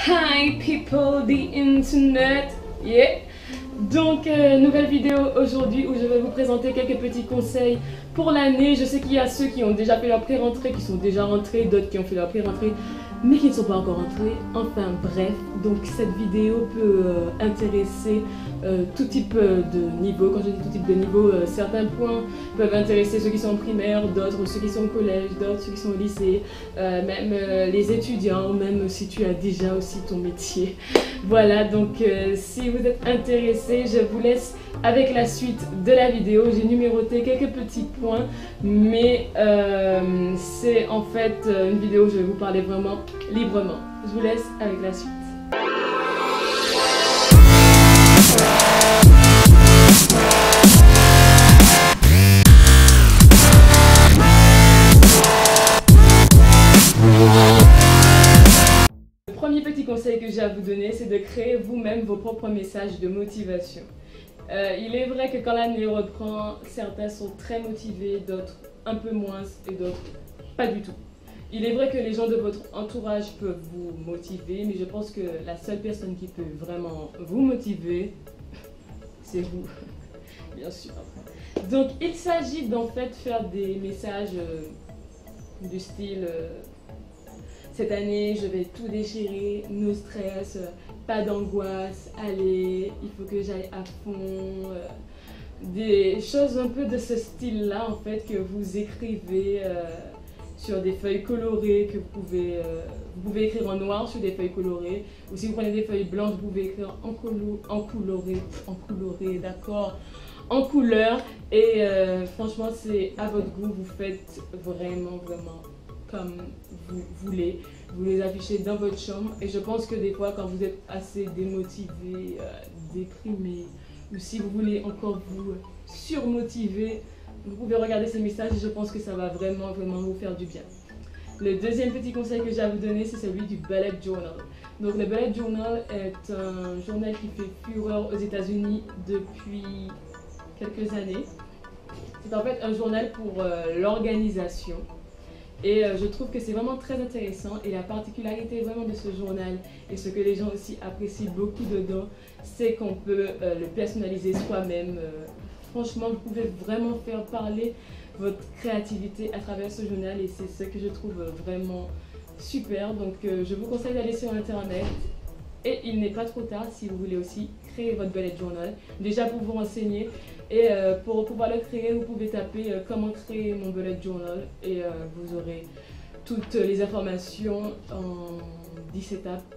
Hi people, the internet, yeah. Donc nouvelle vidéo aujourd'hui où je vais vous présenter quelques petits conseils pour l'année. Je sais qu'il y a ceux qui ont déjà fait leur pré-rentrée, qui sont déjà rentrés, d'autres qui ont fait leur pré-rentrée mais qui ne sont pas encore rentrés. Enfin bref, donc cette vidéo peut intéresser tout type de niveau. Quand je dis tout type de niveau, certains points peuvent intéresser ceux qui sont en primaire, d'autres ceux qui sont au collège, d'autres ceux qui sont au lycée, même les étudiants, même si tu as déjà aussi ton métier. Voilà, donc si vous êtes intéressé, je vous laisse avec la suite de la vidéo. J'ai numéroté quelques petits points, mais c'est en fait une vidéo où je vais vous parler vraiment librement. Je vous laisse avec la suite. Le premier petit conseil que j'ai à vous donner, c'est de créer vous-même vos propres messages de motivation. Il est vrai que quand l'année reprend, certains sont très motivés, d'autres un peu moins et d'autres pas du tout. Il est vrai que les gens de votre entourage peuvent vous motiver, mais je pense que la seule personne qui peut vraiment vous motiver, c'est vous, bien sûr. Donc il s'agit d'en fait faire des messages du style cette année je vais tout déchirer, no stress, pas d'angoisse, allez, il faut que j'aille à fond. Des choses un peu de ce style là en fait que vous écrivez sur des feuilles colorées que vous pouvez écrire en noir sur des feuilles colorées, ou si vous prenez des feuilles blanches vous pouvez écrire en coloré, d'accord, en couleur, et franchement c'est à votre goût, vous faites vraiment comme vous voulez, vous les affichez dans votre chambre. Et je pense que des fois quand vous êtes assez démotivé, déprimé, ou si vous voulez encore vous surmotiver, vous pouvez regarder ces messages et je pense que ça va vraiment vous faire du bien. Le deuxième petit conseil que j'ai à vous donner, c'est celui du bullet journal. Donc le bullet journal est un journal qui fait fureur aux États-Unis depuis quelques années. C'est en fait un journal pour l'organisation. Et je trouve que c'est vraiment très intéressant, et la particularité vraiment de ce journal et ce que les gens aussi apprécient beaucoup dedans, c'est qu'on peut le personnaliser soi-même. Franchement, vous pouvez vraiment faire parler votre créativité à travers ce journal, et c'est ce que je trouve vraiment super. Donc je vous conseille d'aller sur internet, et il n'est pas trop tard si vous voulez aussi créer votre bullet journal, déjà pour vous renseigner. Et pour pouvoir le créer, vous pouvez taper comment créer mon bullet journal, et vous aurez toutes les informations en 10 étapes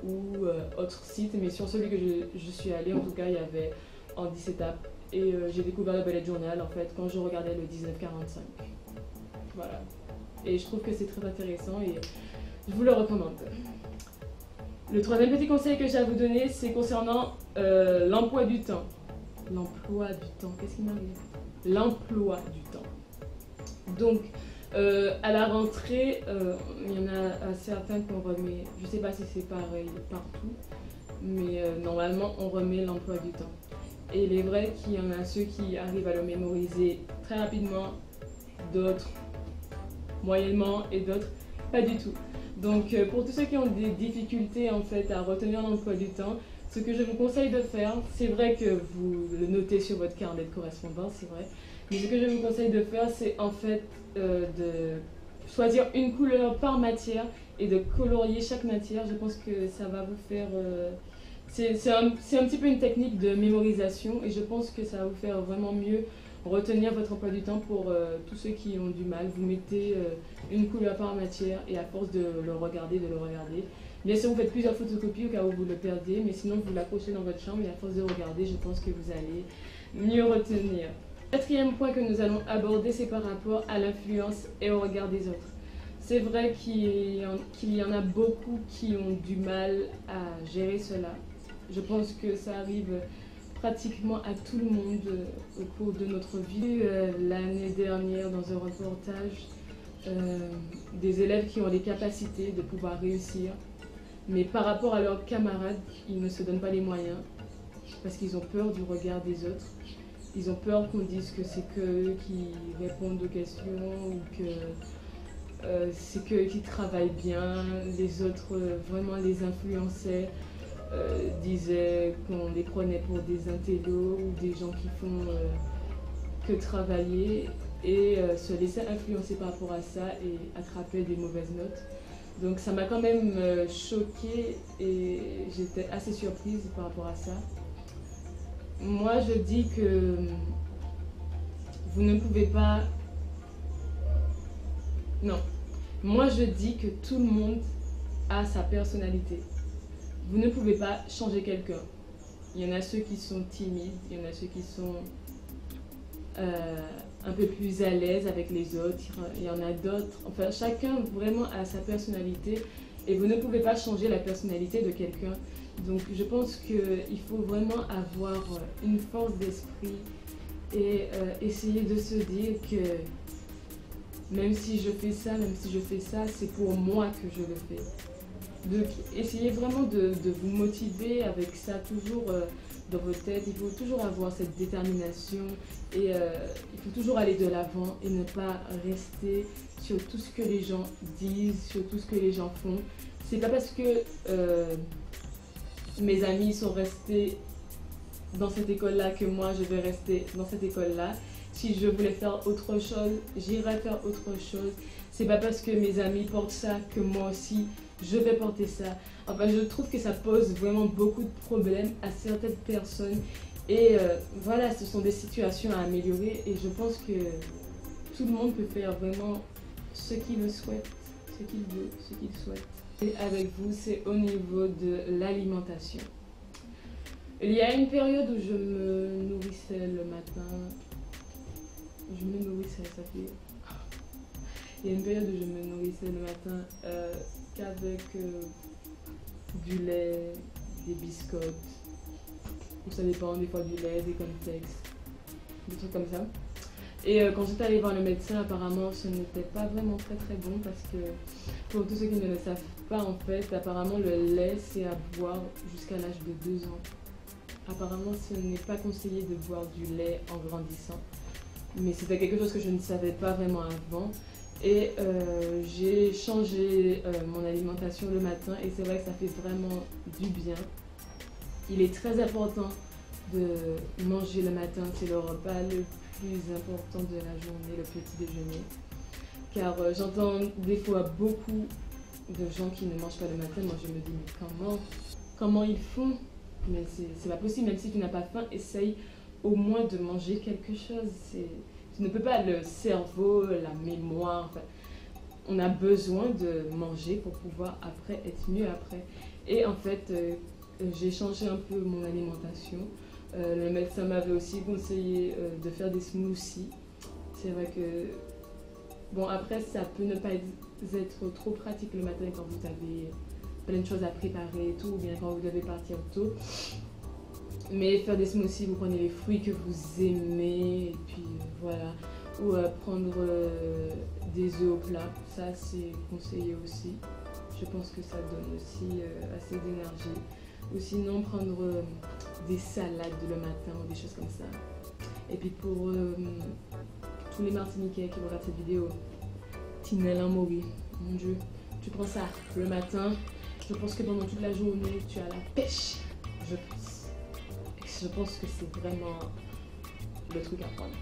ou autre site. Mais sur celui que je suis allée, en tout cas, il y avait en 10 étapes. Et j'ai découvert le bullet journal en fait quand je regardais le 1945. Voilà. Et je trouve que c'est très intéressant et je vous le recommande. Le troisième petit conseil que j'ai à vous donner, c'est concernant l'emploi du temps. L'emploi du temps, qu'est-ce qui m'arrive? L'emploi du temps. Donc, à la rentrée, il y en a certains qu'on remet, je ne sais pas si c'est pareil partout, mais normalement on remet l'emploi du temps. Et il est vrai qu'il y en a ceux qui arrivent à le mémoriser très rapidement, d'autres moyennement et d'autres pas du tout. Donc pour tous ceux qui ont des difficultés en fait à retenir l'emploi du temps, ce que je vous conseille de faire, c'est vrai que vous le notez sur votre carnet de correspondance, c'est vrai, mais ce que je vous conseille de faire, c'est en fait de choisir une couleur par matière et de colorier chaque matière. Je pense que ça va vous faire... c'est un petit peu une technique de mémorisation, et je pense que ça va vous faire vraiment mieux retenir votre emploi du temps. Pour tous ceux qui ont du mal, vous mettez une couleur par matière, et à force de le regarder, bien sûr vous faites plusieurs photocopies au cas où vous le perdez, mais sinon vous l'accrochez dans votre chambre, et à force de regarder, je pense que vous allez mieux retenir. Quatrième point que nous allons aborder, c'est par rapport à l'influence et au regard des autres. C'est vrai qu'il y en a beaucoup qui ont du mal à gérer cela. Je pense que ça arrive pratiquement à tout le monde au cours de notre vie. L'année dernière, dans un reportage, des élèves qui ont les capacités de pouvoir réussir, mais par rapport à leurs camarades, ils ne se donnent pas les moyens parce qu'ils ont peur du regard des autres. Ils ont peur qu'on dise que c'est qu'eux qui répondent aux questions, ou que c'est qu'ils travaillent bien, les autres vraiment les influençaient, disaient qu'on les prenait pour des intellos ou des gens qui font que travailler et se laissaient influencer par rapport à ça et attrapaient des mauvaises notes. Donc ça m'a quand même choquée et j'étais assez surprise par rapport à ça. Moi je dis que vous ne pouvez pas... Non. Moi je dis que tout le monde a sa personnalité. Vous ne pouvez pas changer quelqu'un. Il y en a ceux qui sont timides, il y en a ceux qui sont un peu plus à l'aise avec les autres, il y en a d'autres. Enfin, chacun vraiment a sa personnalité et vous ne pouvez pas changer la personnalité de quelqu'un. Donc je pense qu'il faut vraiment avoir une force d'esprit et essayer de se dire que même si je fais ça, c'est pour moi que je le fais. Donc essayez vraiment de vous motiver avec ça toujours dans vos têtes. Il faut toujours avoir cette détermination et il faut toujours aller de l'avant et ne pas rester sur tout ce que les gens disent, sur tout ce que les gens font. C'est pas parce que mes amis sont restés dans cette école-là que moi je vais rester dans cette école-là. Si je voulais faire autre chose, j'irai faire autre chose. C'est pas parce que mes amis portent ça que moi aussi je vais porter ça. Enfin, je trouve que ça pose vraiment beaucoup de problèmes à certaines personnes. Et voilà, ce sont des situations à améliorer. Et je pense que tout le monde peut faire vraiment ce qu'il le souhaite, ce qu'il veut, ce qu'il souhaite. Et avec vous, c'est au niveau de l'alimentation. Il y a une période où je me nourrissais le matin. Je me nourrissais, ça fait... Il y a une période où je me nourrissais le matin qu'avec du lait, des biscottes, ou ça dépend, des fois du lait, des cornflakes, des trucs comme ça. Et quand j'étais allée voir le médecin, apparemment ce n'était pas vraiment très bon parce que pour tous ceux qui ne le savent pas en fait, apparemment le lait c'est à boire jusqu'à l'âge de 2 ans. Apparemment ce n'est pas conseillé de boire du lait en grandissant. Mais c'était quelque chose que je ne savais pas vraiment avant. Et j'ai changé mon alimentation le matin et c'est vrai que ça fait vraiment du bien. Il est très important de manger le matin, c'est le repas le plus important de la journée, le petit déjeuner. Car j'entends des fois beaucoup de gens qui ne mangent pas le matin. Moi je me dis mais comment ils font? Mais c'est pas possible, même si tu n'as pas faim, essaye au moins de manger quelque chose. Tu ne peux pas, le cerveau, la mémoire, enfin, on a besoin de manger pour pouvoir après être mieux après. Et en fait, j'ai changé un peu mon alimentation. Le médecin m'avait aussi conseillé de faire des smoothies. C'est vrai que, bon après ça peut ne pas être trop pratique le matin quand vous avez plein de choses à préparer et tout, ou bien quand vous devez partir tôt. Mais faire des smoothies, vous prenez les fruits que vous aimez, et puis voilà. Ou prendre des œufs au plat, ça c'est conseillé aussi. Je pense que ça donne aussi assez d'énergie. Ou sinon prendre des salades le matin ou des choses comme ça. Et puis pour tous les Martiniquais qui regardent cette vidéo, Tinel en Mori, mon Dieu, tu prends ça le matin. Je pense que pendant toute la journée, tu as la pêche, je pense. Je pense que c'est vraiment le truc à prendre.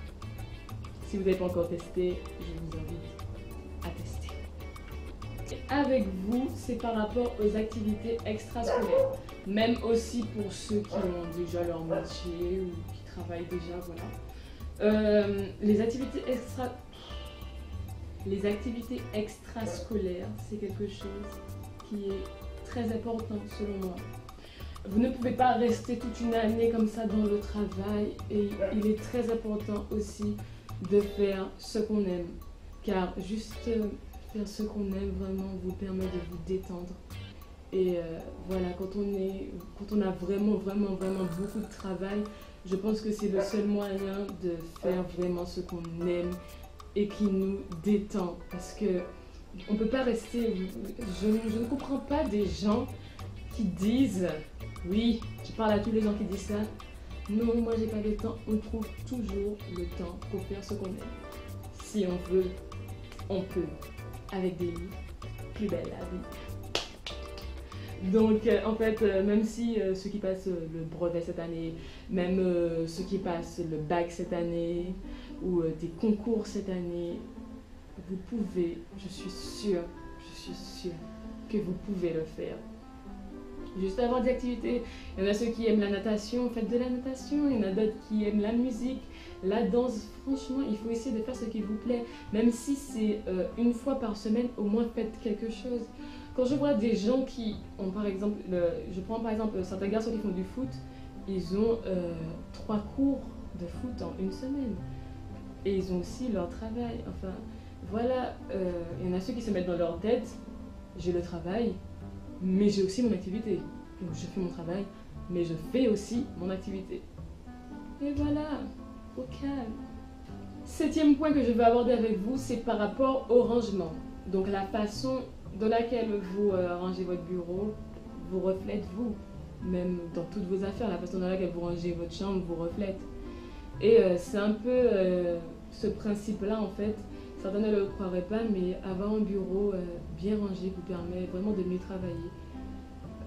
Si vous n'avez pas encore testé, je vous invite à tester. Et avec vous, c'est par rapport aux activités extrascolaires. Même aussi pour ceux qui ont déjà leur métier ou qui travaillent déjà, voilà. Les activités extrascolaires, c'est quelque chose qui est très important selon moi. Vous ne pouvez pas rester toute une année comme ça dans le travail et il est très important aussi de faire ce qu'on aime. Car juste faire ce qu'on aime vraiment vous permet de vous détendre. Et voilà, quand on a vraiment beaucoup de travail, je pense que c'est le seul moyen de faire vraiment ce qu'on aime et qui nous détend. Parce que on ne peut pas rester... Je ne comprends pas des gens qui disent... Oui, je parle à tous les gens qui disent ça. Non, moi j'ai pas le temps. On trouve toujours le temps pour faire ce qu'on aime. Si on veut, on peut. avec des livres. Plus belle la vie. Donc en fait, même si ceux qui passent le brevet cette année, même ceux qui passent le bac cette année, ou des concours cette année, vous pouvez, je suis sûre que vous pouvez le faire. Juste avoir des activités, il y en a ceux qui aiment la natation, faites de la natation, il y en a d'autres qui aiment la musique, la danse. Franchement, il faut essayer de faire ce qui vous plaît, même si c'est une fois par semaine, au moins faites quelque chose. Quand je vois des gens qui ont par exemple, je prends par exemple certains garçons qui font du foot, ils ont 3 cours de foot en une semaine. Et ils ont aussi leur travail. Enfin, voilà, il y en a ceux qui se mettent dans leur tête, j'ai le travail, mais j'ai aussi mon activité. Donc je fais mon travail, mais je fais aussi mon activité. Et voilà, au calme. 7e point que je veux aborder avec vous, c'est par rapport au rangement. Donc la façon dans laquelle vous rangez votre bureau vous reflète vous. Même dans toutes vos affaires, la façon dans laquelle vous rangez votre chambre vous reflète. Et c'est un peu ce principe-là en fait. Certains ne le croiraient pas, mais avoir un bureau bien rangé vous permet vraiment de mieux travailler.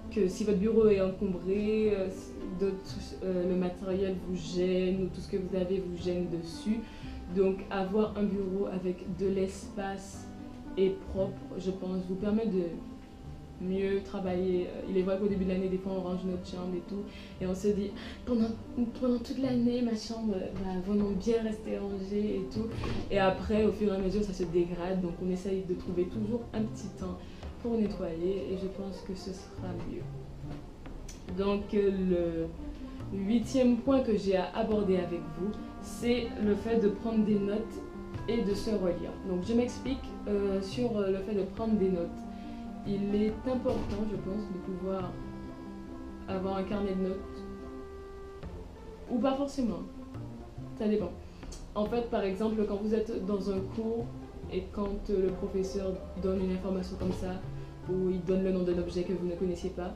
Que si votre bureau est encombré, le matériel vous gêne ou tout ce que vous avez vous gêne dessus. Donc avoir un bureau avec de l'espace et propre, je pense, vous permet de mieux travailler. Il est vrai qu'au début de l'année, des fois on range notre chambre et tout, et on se dit pendant toute l'année ma chambre va vraiment bien rester rangée et tout, et après au fur et à mesure ça se dégrade, donc on essaye de trouver toujours un petit temps pour nettoyer, et je pense que ce sera mieux. Donc le 8e point que j'ai à aborder avec vous, c'est le fait de prendre des notes et de se relire. Donc je m'explique sur le fait de prendre des notes. Il est important, je pense, de pouvoir avoir un carnet de notes. Ou pas forcément. Ça dépend. En fait, par exemple, quand vous êtes dans un cours et quand le professeur donne une information comme ça, ou il donne le nom d'un objet que vous ne connaissiez pas,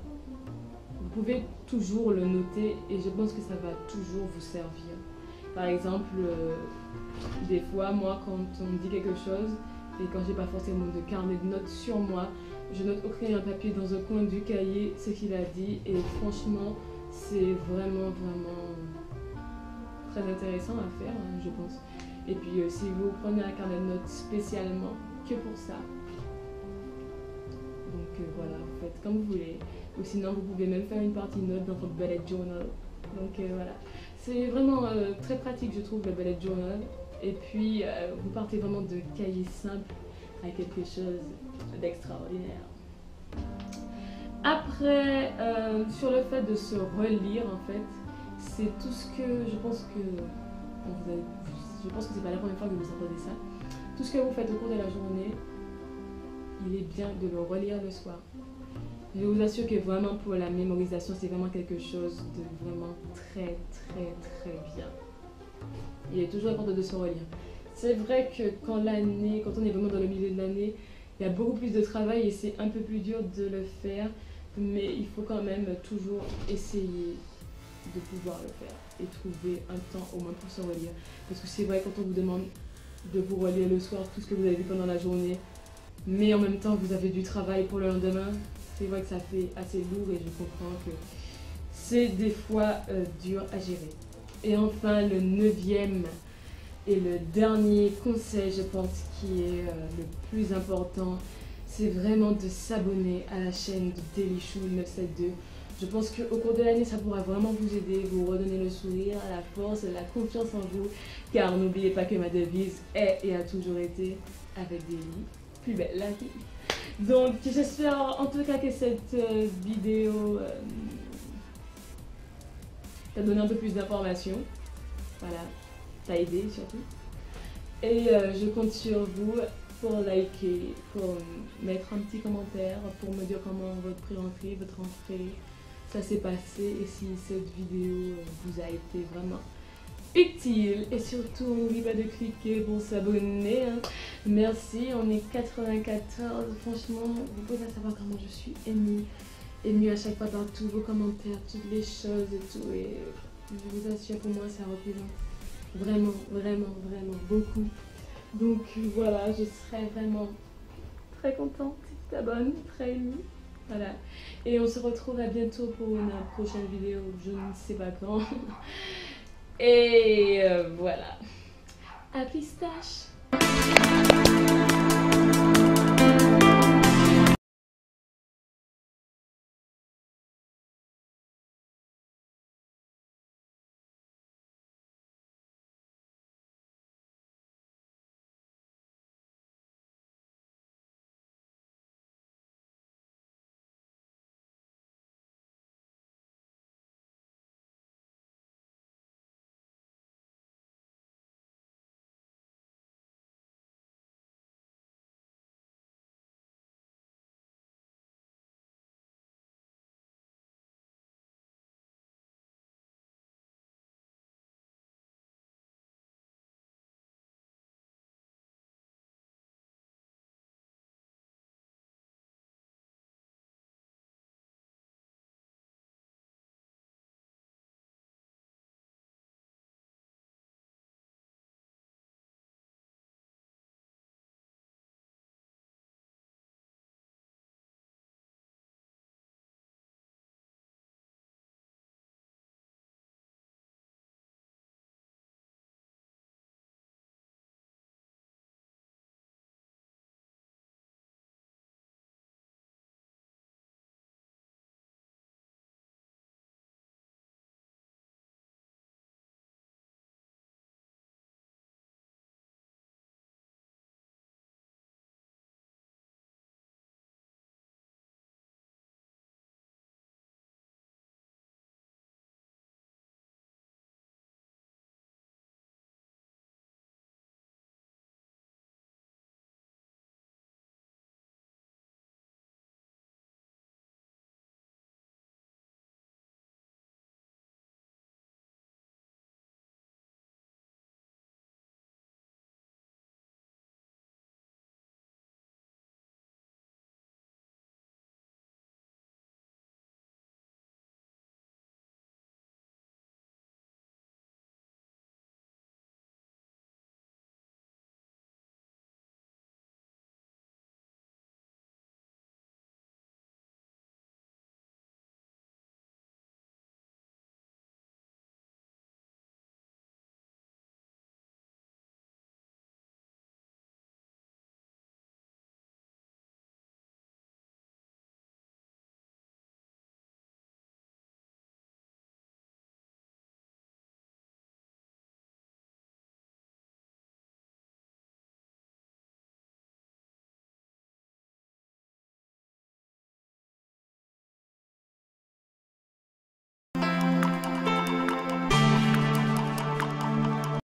vous pouvez toujours le noter et je pense que ça va toujours vous servir. Par exemple, des fois, moi, quand on me dit quelque chose et quand j'ai pas forcément de carnet de notes sur moi, je note au crayon à papier dans un coin du cahier ce qu'il a dit, et franchement, c'est vraiment très intéressant à faire, je pense. Et puis, si vous prenez un carnet de notes spécialement que pour ça, donc voilà, vous faites comme vous voulez. Ou sinon, vous pouvez même faire une partie note dans votre bullet journal. Donc voilà, c'est vraiment très pratique, je trouve, le bullet journal. Et puis, vous partez vraiment de cahier simple à quelque chose d'extraordinaire. Après, sur le fait de se relire, en fait, c'est tout ce que je pense que je pense que c'est pas la première fois que vous entendez ça. Tout ce que vous faites au cours de la journée, il est bien de le relire le soir. Je vous assure que vraiment pour la mémorisation, c'est vraiment quelque chose de vraiment très bien. Il est toujours important de se relire. C'est vrai que quand on est vraiment dans le milieu de l'année, il y a beaucoup plus de travail et c'est un peu plus dur de le faire, mais il faut quand même toujours essayer de pouvoir le faire et trouver un temps au moins pour se relire. Parce que c'est vrai, quand on vous demande de vous relire le soir tout ce que vous avez vu pendant la journée, mais en même temps vous avez du travail pour le lendemain, c'est vrai que ça fait assez lourd et je comprends que c'est des fois dur à gérer. Et enfin, le 9e et le dernier conseil, je pense, qui est le plus important, c'est vraiment de s'abonner à la chaîne de Dailychou 972. Je pense qu'au cours de l'année, ça pourra vraiment vous aider, vous redonner le sourire, la force, la confiance en vous, car n'oubliez pas que ma devise est et a toujours été avec Daily, plus belle la vie. Donc j'espère en tout cas que cette vidéo t'a donné un peu plus d'informations. Voilà, t'a aidé surtout. Et je compte sur vous pour liker, pour mettre un petit commentaire, pour me dire comment votre pré-rentrée, votre rentrée, ça s'est passé et si cette vidéo vous a été vraiment utile. Et surtout, n'oubliez pas de cliquer pour s'abonner. Hein. Merci, on est 94. Franchement, vous pouvez pas savoir comment je suis émue à chaque fois par tous vos commentaires, toutes les choses et tout. Et je vous assure, pour moi, ça représente vraiment beaucoup. Donc voilà, je serais vraiment très contente, tu t'abonnes, très émue. Voilà. Et on se retrouve à bientôt pour une prochaine vidéo, je ne sais pas quand. Et voilà. À pistache.